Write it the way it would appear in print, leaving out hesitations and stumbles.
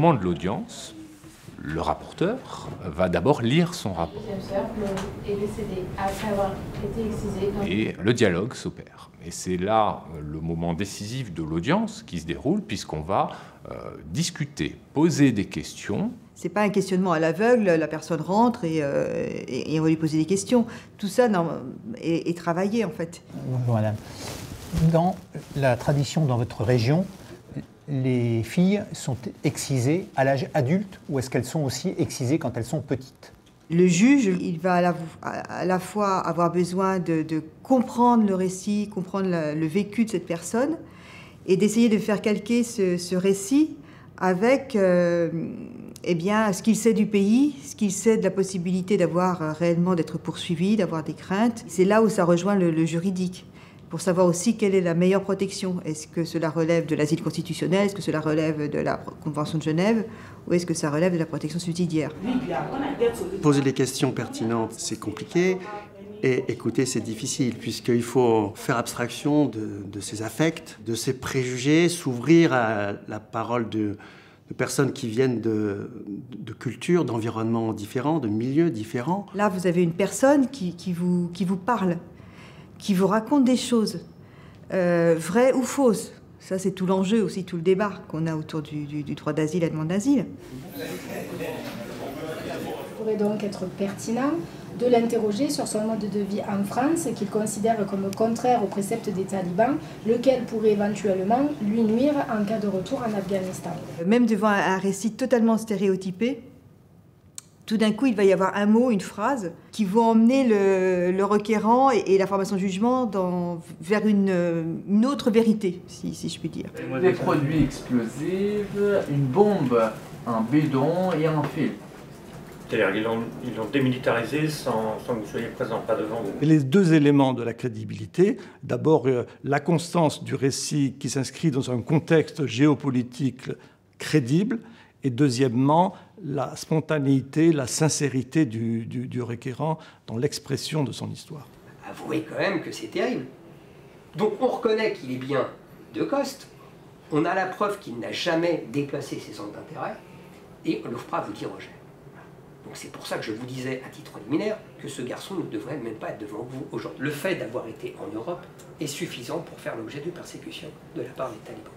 moment de l'audience, le rapporteur va d'abord lire son rapport. Est décédé après avoir été excisé. Et le dialogue s'opère. Et c'est là le moment décisif de l'audience qui se déroule, puisqu'on va discuter, poser des questions. C'est pas un questionnement à l'aveugle, la personne rentre et on va lui poser des questions. Tout ça est travaillé en fait. Bonjour madame. Dans la tradition dans votre région, les filles sont excisées à l'âge adulte ou est-ce qu'elles sont aussi excisées quand elles sont petites? Le juge, il va à la fois avoir besoin de comprendre le récit, comprendre le vécu de cette personne et d'essayer de faire calquer ce récit avec eh bien, ce qu'il sait du pays, ce qu'il sait de la possibilité d'avoir réellement d'être poursuivi, d'avoir des craintes. C'est là où ça rejoint le juridique, pour savoir aussi quelle est la meilleure protection. Est-ce que cela relève de l'asile constitutionnel, est-ce que cela relève de la Convention de Genève, ou est-ce que ça relève de la protection subsidiaire? Poser les questions pertinentes, c'est compliqué, et écouter, c'est difficile, puisqu'il faut faire abstraction de ses affects, de ses préjugés, s'ouvrir à la parole de personnes qui viennent de cultures, d'environnements différents, de milieux différents. Là, vous avez une personne qui vous parle, qui vous raconte des choses, vraies ou fausses. Ça, c'est tout l'enjeu aussi, tout le débat qu'on a autour du droit d'asile et de la demande d'asile. Il pourrait donc être pertinent de l'interroger sur son mode de vie en France, qu'il considère comme contraire aux préceptes des talibans, lequel pourrait éventuellement lui nuire en cas de retour en Afghanistan. Même devant un récit totalement stéréotypé, tout d'un coup, il va y avoir un mot, une phrase, qui vont emmener le requérant et la formation de jugement vers une autre vérité, si je puis dire. Des produits explosifs, une bombe, un bidon et un fil. C'est-à-dire ils l'ont démilitarisé sans que vous soyez présent, pas devant vous. Et les deux éléments de la crédibilité, d'abord la constance du récit qui s'inscrit dans un contexte géopolitique crédible, et deuxièmement, la spontanéité, la sincérité du requérant dans l'expression de son histoire. Avouez quand même que c'est terrible. Donc on reconnaît qu'il est bien de Coste, on a la preuve qu'il n'a jamais déplacé ses centres d'intérêt, et l'OFPRA vous dit rejet. Donc c'est pour ça que je vous disais, à titre liminaire, que ce garçon ne devrait même pas être devant vous aujourd'hui. Le fait d'avoir été en Europe est suffisant pour faire l'objet de persécution de la part des talibans.